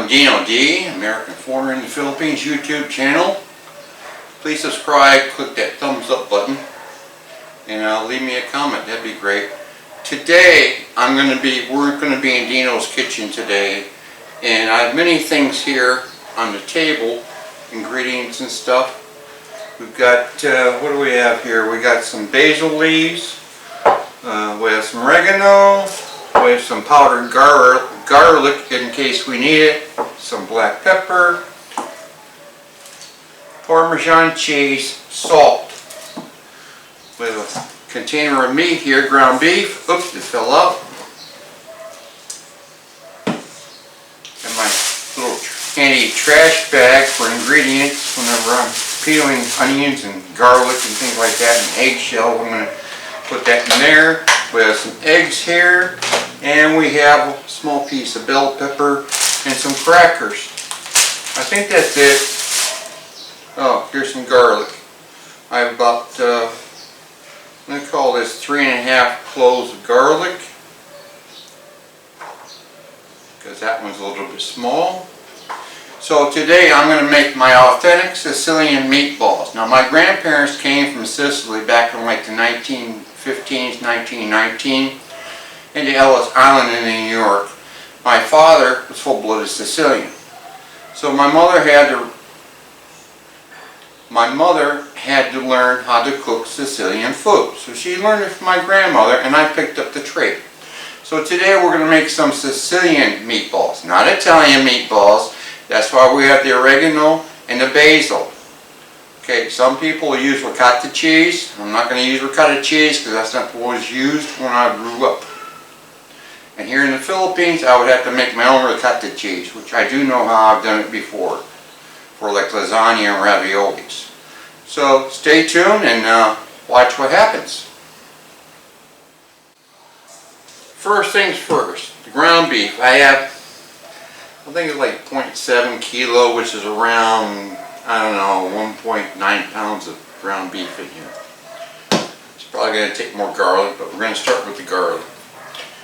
Dino D, American Foreigner in the Philippines YouTube channel. Please subscribe, click that thumbs up button, and leave me a comment. That'd be great. Today we're going to be in Dino's kitchen today, and I have many things here on the table, ingredients and stuff. We've got what do we have here? We got some basil leaves. We have some oregano. We have some powdered garlic in case we need it. Some black pepper. Parmesan cheese, salt. We have a container of meat here, ground beef. Oops, it fell out. And my little handy trash bag for ingredients whenever I'm peeling onions and garlic and things like that, and eggshell. I'm going to put that in there. We have some eggs here, and we have a small piece of bell pepper and some crackers. I think that's it. Oh, here's some garlic. I have about, I'm going to call this 3½ cloves of garlic, because that one's a little bit small. So today I'm going to make my authentic Sicilian meatballs. Now my grandparents came from Sicily back in like the 1915s, 1919, into Ellis Island in New York. My father was full-blooded Sicilian. So my mother had to learn how to cook Sicilian food. So she learned it from my grandmother, and I picked up the trade. So today we're going to make some Sicilian meatballs, not Italian meatballs. That's why we have the oregano and the basil. Okay, some people use ricotta cheese. I'm not going to use ricotta cheese because that's not what was used when I grew up. And here in the Philippines, I would have to make my own ricotta cheese, which I do know how I've done it before, for like lasagna and raviolis. So stay tuned and watch what happens. First things first, the ground beef. I think it's like 0.7 kilo, which is around, I don't know, 1.9 pounds of ground beef in here. It's probably going to take more garlic, but we're going to start with the garlic.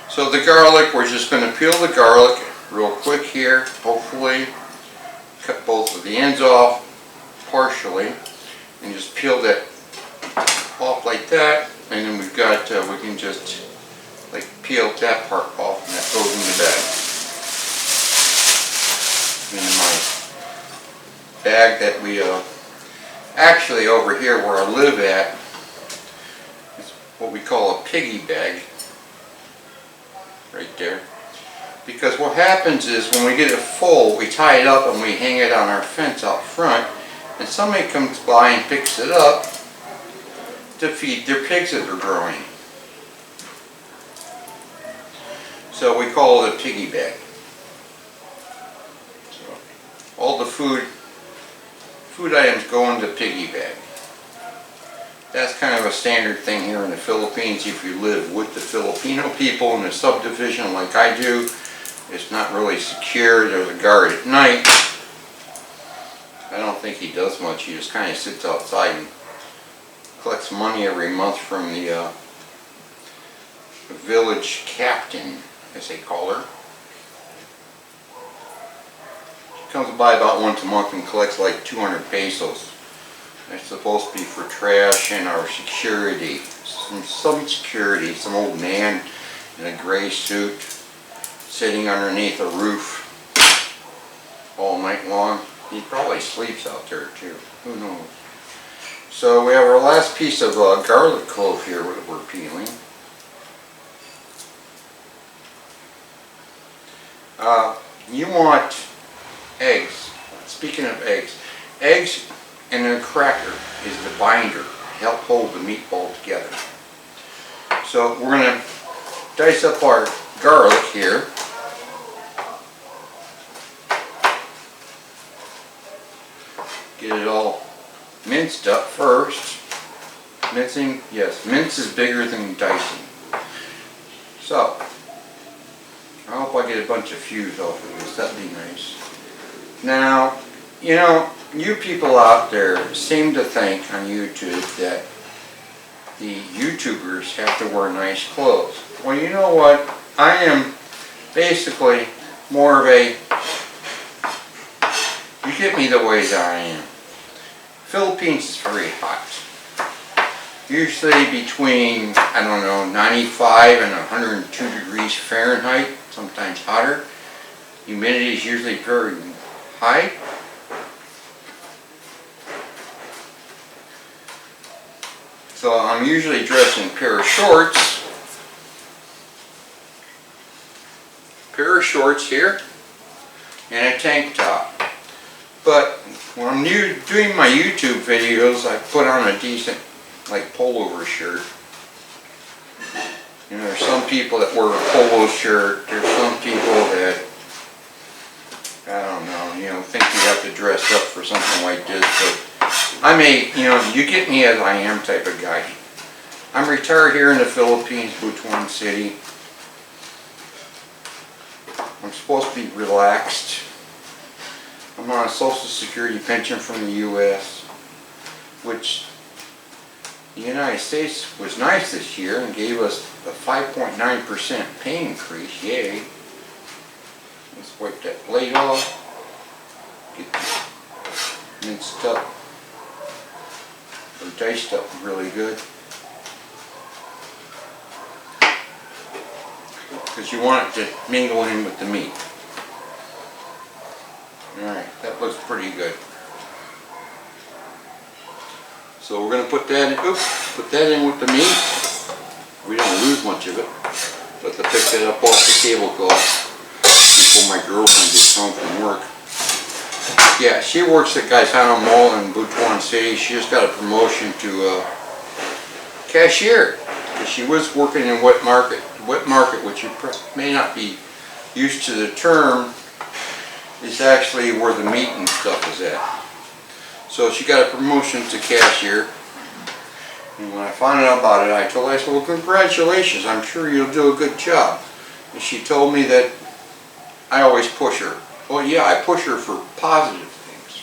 So the garlic, we're just going to peel the garlic real quick here, hopefully. Cut both of the ends off partially, and just peel that off like that. And then we've got, we can just like peel that part off, and that goes in the bag. In my bag that we actually over here where I live at is what we call a piggy bag, right there. Because what happens is when we get it full, we tie it up and we hang it on our fence out front, and somebody comes by and picks it up to feed their pigs that are growing. So we call it a piggy bag. All the food items go in the piggy bag. That's kind of a standard thing here in the Philippines. If you live with the Filipino people in a subdivision like I do, it's not really secure. There's a guard at night. I don't think he does much. He just kind of sits outside and collects money every month from the village captain, as they call her. Comes by about once a month and collects like 200 pesos. That's supposed to be for trash and our security. Some security, some old man in a gray suit sitting underneath a roof all night long. He probably sleeps out there too. Who knows? So we have our last piece of garlic clove here that we're peeling. You want eggs. Speaking of eggs, eggs and a cracker is the binder to help hold the meatball together. So we're going to dice up our garlic here. Get it all minced up first. Mincing, yes, mince is bigger than dicing. So I hope I get a bunch of fuse off of this. That'd be nice. Now, you people out there seem to think on YouTube that the YouTubers have to wear nice clothes. Well, you know what? I am basically more of a get me the way that I am. Philippines is very hot. Usually between, I don't know, 95 and 102 degrees Fahrenheit, sometimes hotter. Humidity is usually very high. So I'm usually dressed in a pair of shorts here, and a tank top. But when I'm doing my YouTube videos, I put on a decent, like, pullover shirt. You know, there's some people that wear a polo shirt. There's some people that, I don't know, you know, think you have to dress up for something like this. But I'm a, you know, you get me as I am type of guy. I'm retired here in the Philippines, Butuan City. I'm supposed to be relaxed. I'm on a Social Security pension from the U.S., which the United States was nice this year and gave us a 5.9% pay increase. Yay. Let's wipe that blade off. Get this minced up or diced up really good. Because you want it to mingle in with the meat. Alright, that looks pretty good. So we're going to put that in with the meat. We don't lose much of it. But to pick that up off the tablecloth before my girlfriend gets home from work. Yeah, she works at Gaetano Mall in Butuan City. She just got a promotion to cashier. She was working in wet market. Wet market, which you may not be used to the term, is actually where the meat and stuff is at. So she got a promotion to cashier. And when I found out about it, I told her, I said, well, congratulations, I'm sure you'll do a good job. And she told me that I always push her. Well, yeah, I push her for positive things.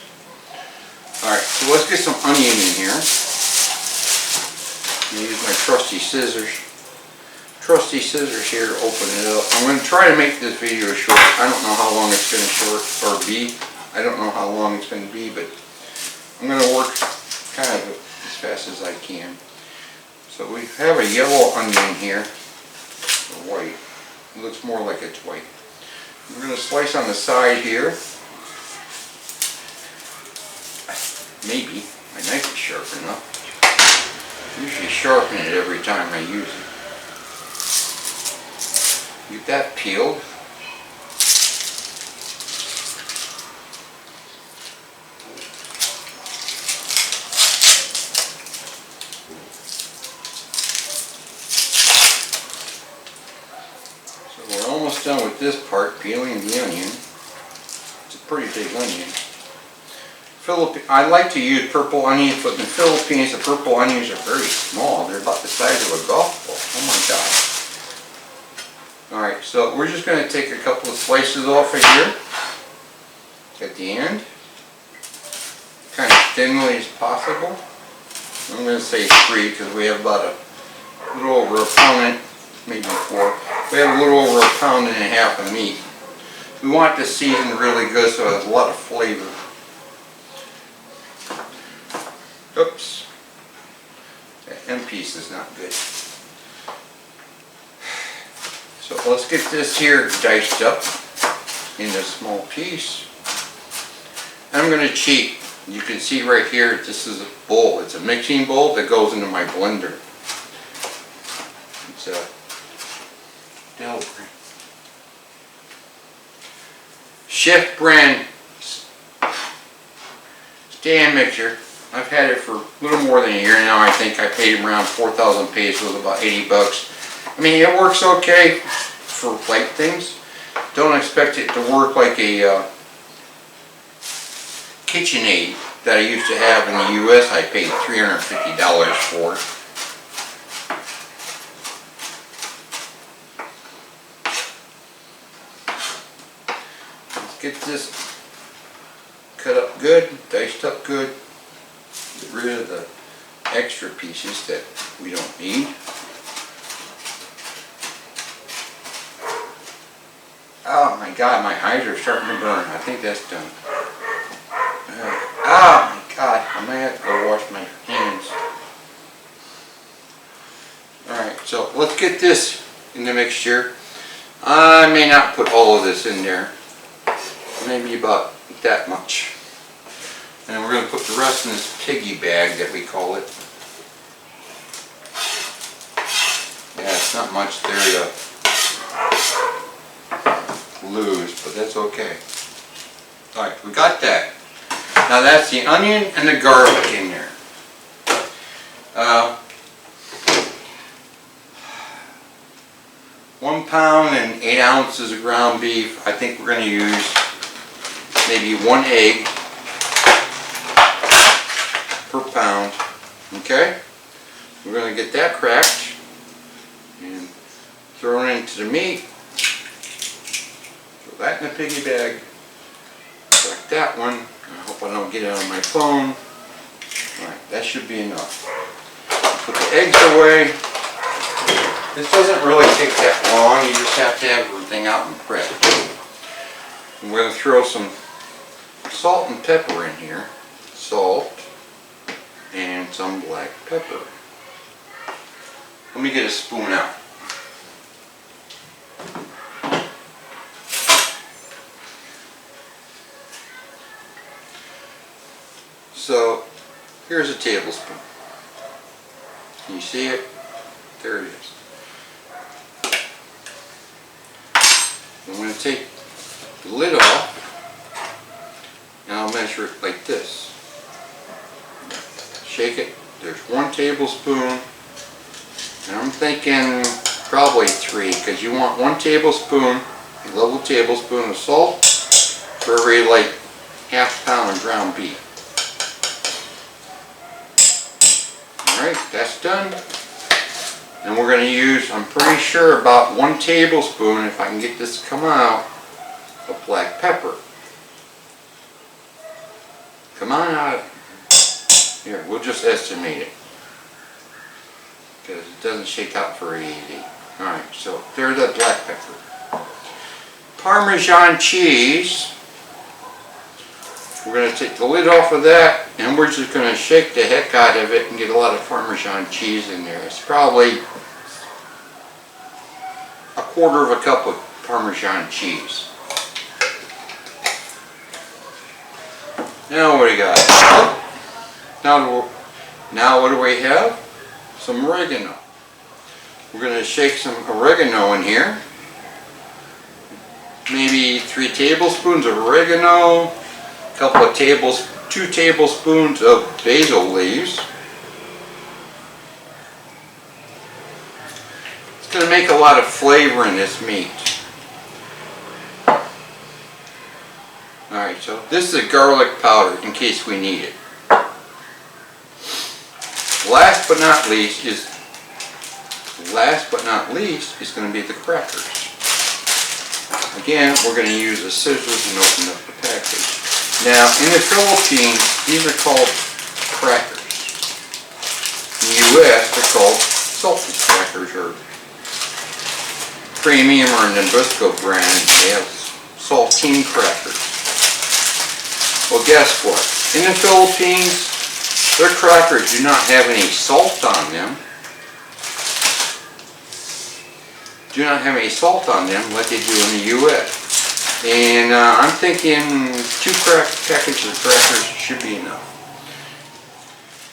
Alright, so let's get some onion in here. I'm going to use my trusty scissors. Trusty scissors here to open it up. I'm going to try to make this video short. I don't know how long it's going to be. I don't know how long it's going to be, but I'm going to work kind of as fast as I can. So we have a yellow onion here, or white. It looks more like it's white. We're going to slice on the side here. Maybe my knife is sharp enough. I usually sharpen it every time I use it. Get that peeled. So we're almost done with this part, peeling the onion. It's a pretty big onion. I like to use purple onions, but in the Philippines the purple onions are very small. They're about the size of a golf ball. Oh my God. Alright, so we're just going to take a couple of slices off of here at the end, kind of thinly as possible. I'm going to say 3 because we have about a little over a pound, maybe 4. We have a little over a pound and a half of meat. We want this seasoned really good so it has a lot of flavor. Oops, that end piece is not good. So let's get this here diced up into a small piece. I'm going to cheat. You can see right here, this is a bowl. It's a mixing bowl that goes into my blender. It's a Chef brand stand mixer. I've had it for a little more than a year now. I think I paid around 4,000 pesos, about 80 bucks. I mean, it works okay for light things. Don't expect it to work like a KitchenAid that I used to have in the U.S. I paid $350 for. Let's get this cut up good, diced up good. Get rid of the extra pieces that we don't need. Oh my God, my eyes are starting to burn. I think that's done. let's get this in the mixture. I may not put all of this in there. Maybe about that much. And we're going to put the rest in this piggy bag that we call it. Yeah, it's not much there to lose, but that's okay. Alright, we got that. Now that's the onion and the garlic in there. 1 pound and 8 ounces of ground beef. I think we're going to use maybe 1 egg per pound. Okay? We're going to get that cracked and throw it into the meat. Throw that in the piggy bag. Crack that one. I hope I don't get it on my phone. Alright, that should be enough. Put the eggs away. This doesn't really take that long, you just have to have everything out and prep. And we're going to throw some salt and pepper in here. Salt and some black pepper. Let me get a spoon out. So, here's a tablespoon. Can you see it? There it is. I'm going to take the lid off and I'll measure it like this. Shake it. There's 1 tablespoon, and I'm thinking probably 3 because you want 1 tablespoon, a level tablespoon of salt for every like ½ pound of ground beef. Alright, that's done. And we're going to use, I'm pretty sure, about 1 tablespoon, if I can get this to come out, of black pepper. Come on out. Here, we'll just estimate it. Because it doesn't shake out very easy. Alright, so there's that black pepper. Parmesan cheese. We're going to take the lid off of that, and we're just going to shake the heck out of it and get a lot of Parmesan cheese in there. It's probably 1/4 cup of Parmesan cheese. Now what do we got? Now what do we have? Some oregano. We're going to shake some oregano in here. Maybe 3 tablespoons of oregano. Couple of 2 tablespoons of basil leaves. It's going to make a lot of flavor in this meat. Alright, so this is a garlic powder in case we need it. Last but not least is going to be the crackers. Again, we're going to use the scissors and open up the package. Now, in the Philippines, these are called crackers. In the U.S., they're called salted crackers, or premium or Nabisco brand. They have saltine crackers. Well, guess what? In the Philippines, their crackers do not have any salt on them. Do not have any salt on them like they do in the U.S. And I'm thinking 2 packages of crackers should be enough.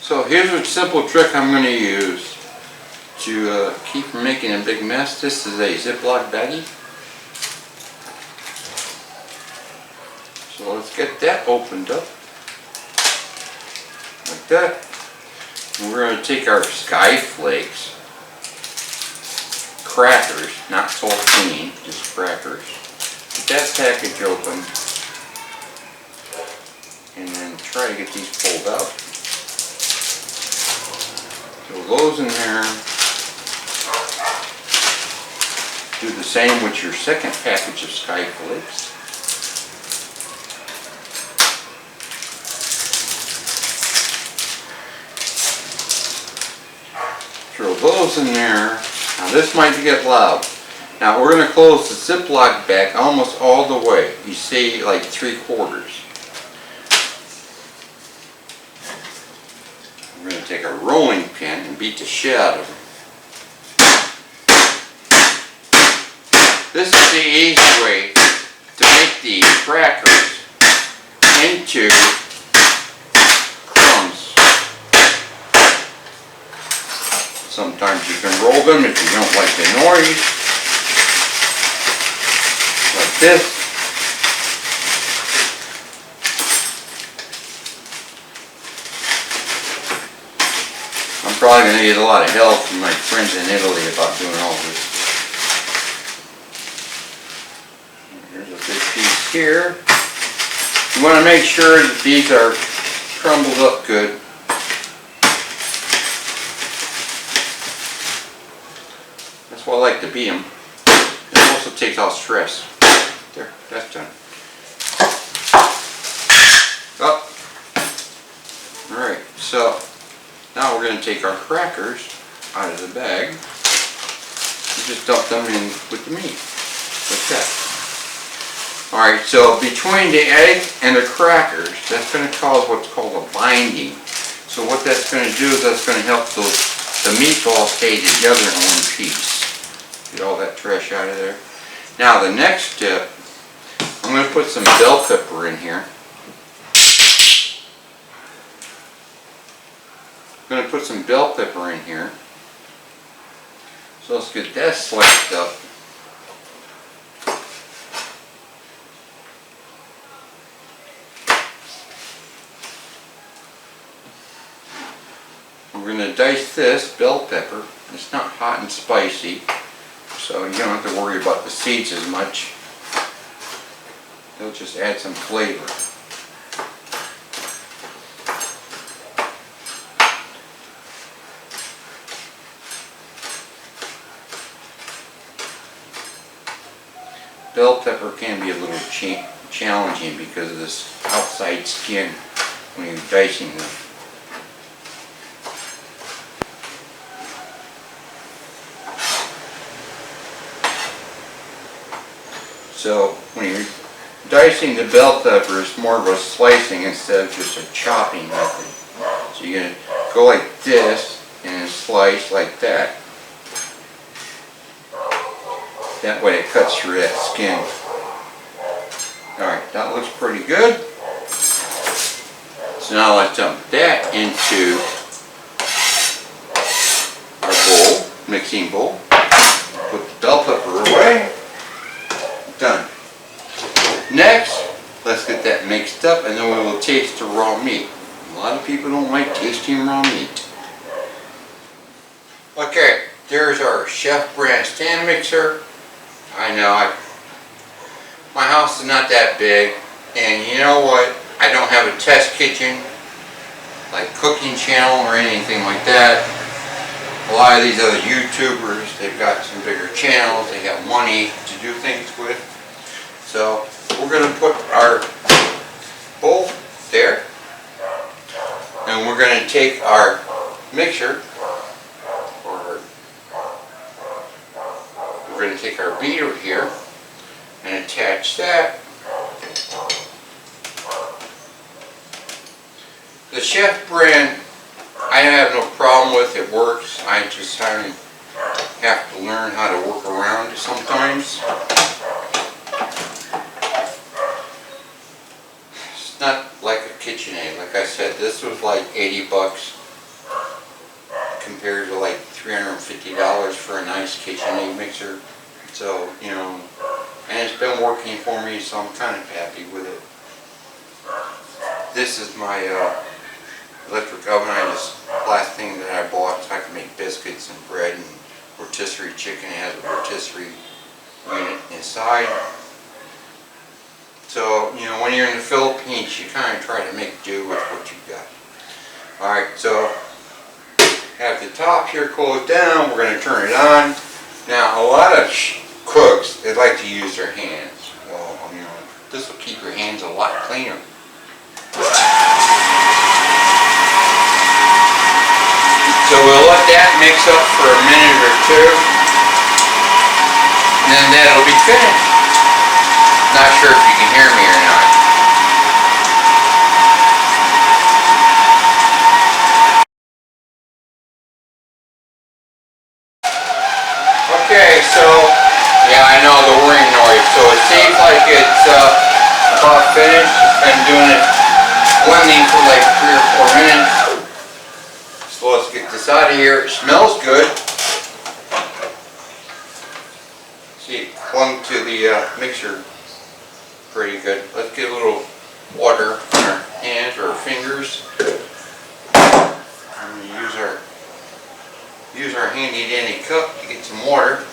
So here's a simple trick I'm going to use to keep from making a big mess. This is a Ziploc baggie. So let's get that opened up. Like that. And we're going to take our Sky Flakes crackers, not saltine, just crackers. Get that package open and then try to get these pulled out. Throw those in there. Do the same with your second package of Sky Flakes. Throw those in there. Now this might get loud. Now we're going to close the Ziploc bag almost all the way. You see, like 3/4. We're going to take a rolling pin and beat the shit out of them. the easy way to make these crackers into crumbs. Sometimes you can roll them if you don't like the noise, like this. I'm probably going to get a lot of help from my friends in Italy about doing all this. Here's a big piece here. You want to make sure that these are crumbled up good. That's why I like to beat them. It also takes off stress. There, that's done. Up. Alright, so now we're going to take our crackers out of the bag and just dump them in with the meat, like that. Alright, so between the egg and the crackers, that's going to cause what's called a binding. So what that's going to do is that's going to help the meatballs stay together in one piece. Get all that trash out of there. Now the next step, I'm going to put some bell pepper in here. I'm going to put some bell pepper in here. So let's get that sliced up. We're going to dice this bell pepper. It's not hot and spicy, so you don't have to worry about the seeds as much. It'll just add some flavor. Bell pepper can be a little challenging because of this outside skin when you're dicing them. So when you're dicing the bell pepper, it's more of a slicing instead of just a chopping method. So you're going to go like this and slice like that. That way it cuts through that skin. Alright, that looks pretty good. So now let's dump that into our bowl, mixing bowl. Put the bell pepper away. Done. Next, let's get that mixed up and then we will taste the raw meat. A lot of people don't like tasting raw meat. Okay, there's our Chef brand stand mixer. I know, my house is not that big, and you know what, I don't have a test kitchen, like cooking channel or anything like that. A lot of these other YouTubers, they've got some bigger channels, they got money to do things with. So, we're going to put our bowl there, and we're going to take our mixer, we're going to take our beater here and attach that. The Chef brand, I have no problem with. It works. I just have to learn how to work around it sometimes. It's not like a KitchenAid. Like I said, this was like 80 bucks compared to like $350 for a nice KitchenAid mixer. So, you know, and it's been working for me, so I'm kind of happy with it. This is my electric oven. This last thing that I bought so I can make biscuits and bread and rotisserie chicken. It has a rotisserie unit inside. So, you know, when you're in the Philippines, you kind of try to make do with what you've got. Alright, so have the top here closed down. We're going to turn it on. Now, a lot of cooks, they like to use their hands. Well, you know, this will keep your hands a lot cleaner. So we'll let that mix up for a minute or two, and then that'll be finished. Not sure if you can hear me or not. Okay, so, yeah, I know the whirring noise. out of here. It smells good. See, it clung to the mixer pretty good. Let's get a little water on our hands or our fingers. I'm going to use our handy dandy cup to get some water.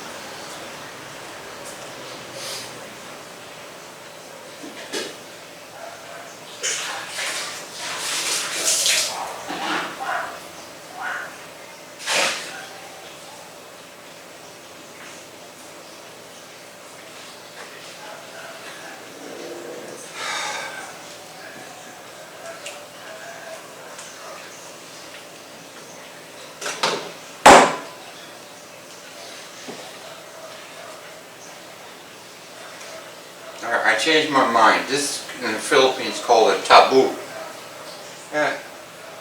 I changed my mind. This in the Philippines called a tabu.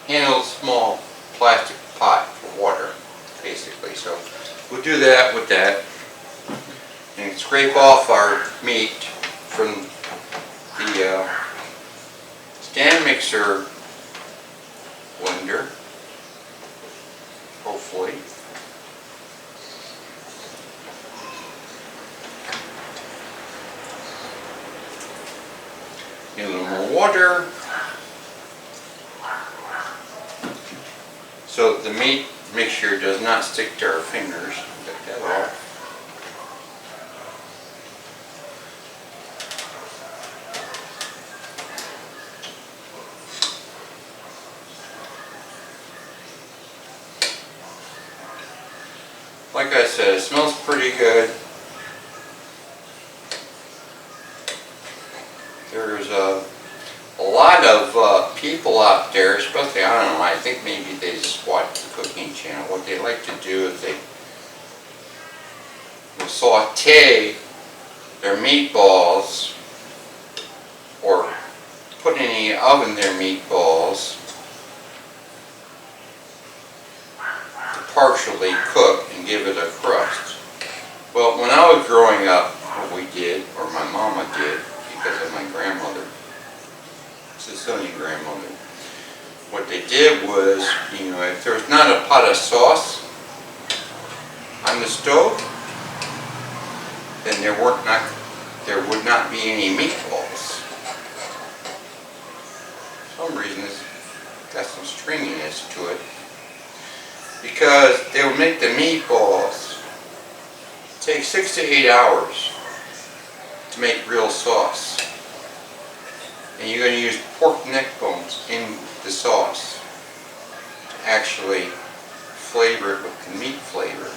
Handles a small plastic pot for water, basically. So we'll do that with that. And scrape off our meat from the stand mixer blender, hopefully. Get a little more water so the meat mixture does not stick to our fingers. Take that off. Like I said, it smells pretty good. There's a lot of people out there, especially, I don't know, I think maybe they just watch the cooking channel. What they like to do is they will saute their meatballs or put in the oven their meatballs to partially cook and give it a crust. Well, when I was growing up, what we did, or my mama did, because of my grandmother, Sicilian grandmother, what they did was, you know, if there was not a pot of sauce on the stove, then there would not be any meatballs. For some reason it's got some stringiness to it, because they would make the meatballs take 6 to 8 hours to make real sauce. And you're going to use pork neck bones in the sauce to actually flavor it with the meat flavor.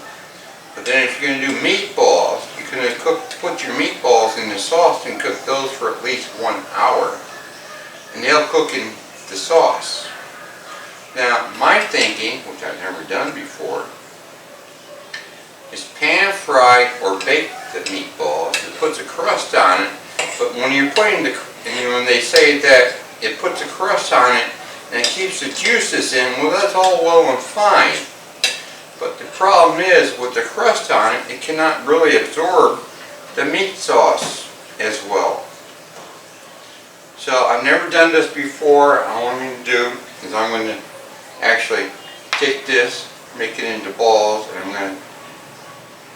But then if you're going to do meatballs, you're going to put your meatballs in the sauce and cook those for at least 1 hour. And they'll cook in the sauce. Now, my thinking, which I've never done before, is pan fry or bake the meatballs. It puts a crust on it, but when you're putting when they say that it puts a crust on it and it keeps the juices in, well, that's all well and fine. But the problem is, with the crust on it, it cannot really absorb the meat sauce as well. So I've never done this before. All I'm going to do is I'm going to actually take this, make it into balls, and I'm going to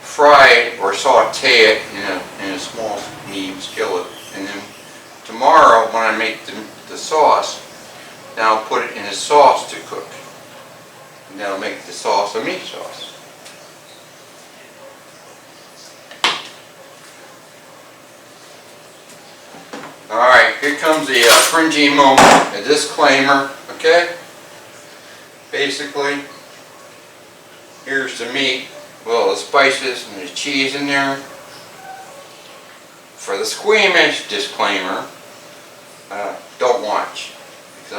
fry it or saute it in a small medium skillet. And then tomorrow, when I make the sauce, then I'll put it in a sauce to cook. And then I'll make the sauce a meat sauce. Alright, here comes the cringy moment, a disclaimer, okay? Basically, here's the meat, well, the spices and the cheese in there. For the squeamish, disclaimer, don't watch, because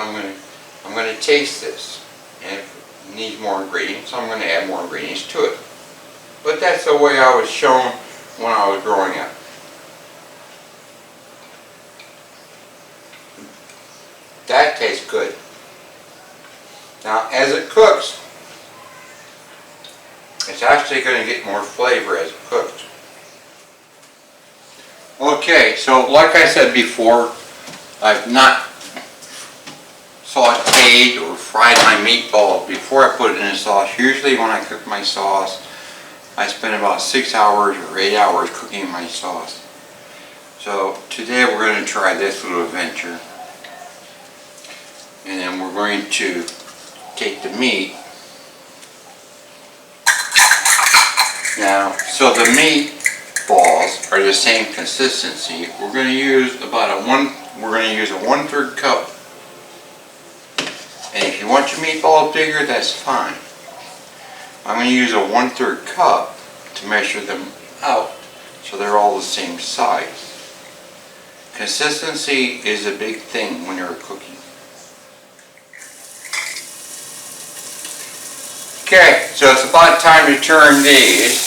I'm going to taste this, and if it needs more ingredients, I'm going to add more ingredients to it. But that's the way I was shown when I was growing up. That tastes good. Now, as it cooks, it's actually going to get more flavor as it cooks. Okay, so like I said before, I've not sauteed or fried my meatball before I put it in the sauce. Usually when I cook my sauce, I spend about 6 hours or 8 hours cooking my sauce. So today we're going to try this little adventure. And then we're going to take the meat. Now, so the meatballs are the same consistency. We're going to use about a 1/3 cup. And if you want your meatballs bigger, that's fine. I'm going to use a 1/3 cup to measure them out so they're all the same size. Consistency is a big thing when you're cooking. Okay, so it's about time to turn these.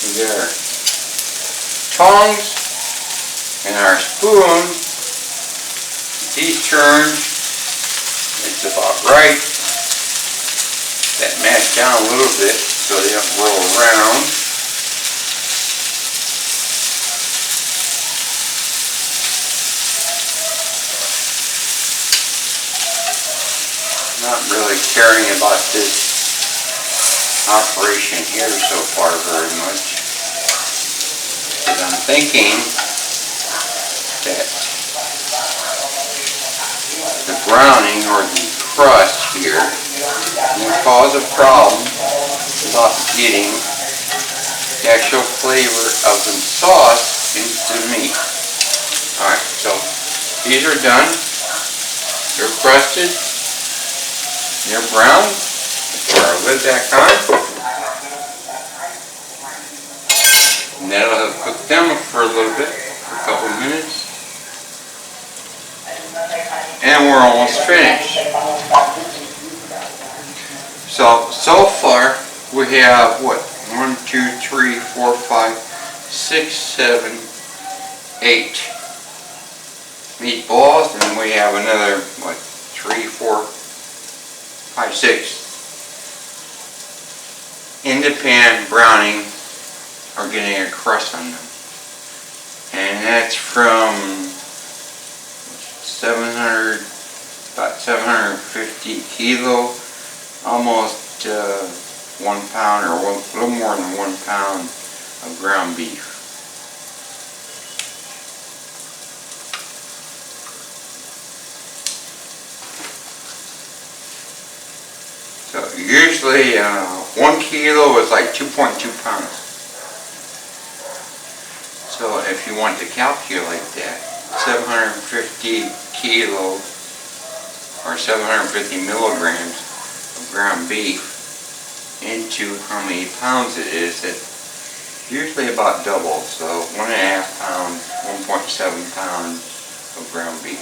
We got our tongs and our spoon. These turn, it's about right. That mash down a little bit so they don't roll around. Not really caring about this operation here so far very much, because I'm thinking that the browning or the crust here will cause a problem about getting the actual flavor of the sauce into the meat. Alright, so these are done. They're crusted. They're brown. Put our lid back on. And that'll have cooked them for a little bit, for a couple minutes. And we're almost finished. So far we have what? 1, 2, 3, 4, 5, 6, 7, 8 meatballs, and then we have another what? 3, 4, 5, 6 in the pan browning or getting a crust on them, and that's from about 750 kilo, almost 1 pound or a little more than 1 pound of ground beef. So usually 1 kilo is like 2.2 pounds. So if you want to calculate that, 750 kilos or 750 milligrams of ground beef into how many pounds it is, it's usually about double. So 1.5 pounds, 1.7 pounds of ground beef.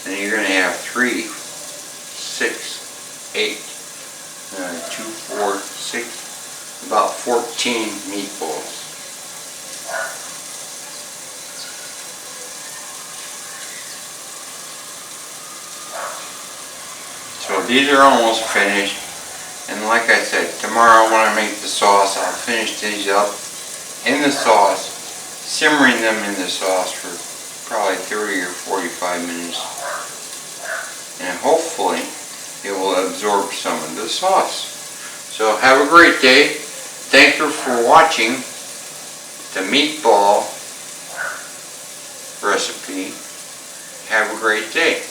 And then you're going to have 3, 6, 8, 2, 4, 6, about 14 meatballs. So these are almost finished, and like I said, tomorrow when I make the sauce, I'll finish these up in the sauce, simmering them in the sauce for probably 30 or 45 minutes, and hopefully it will absorb some of the sauce. So have a great day. Thank you for watching the meatball recipe. Have a great day.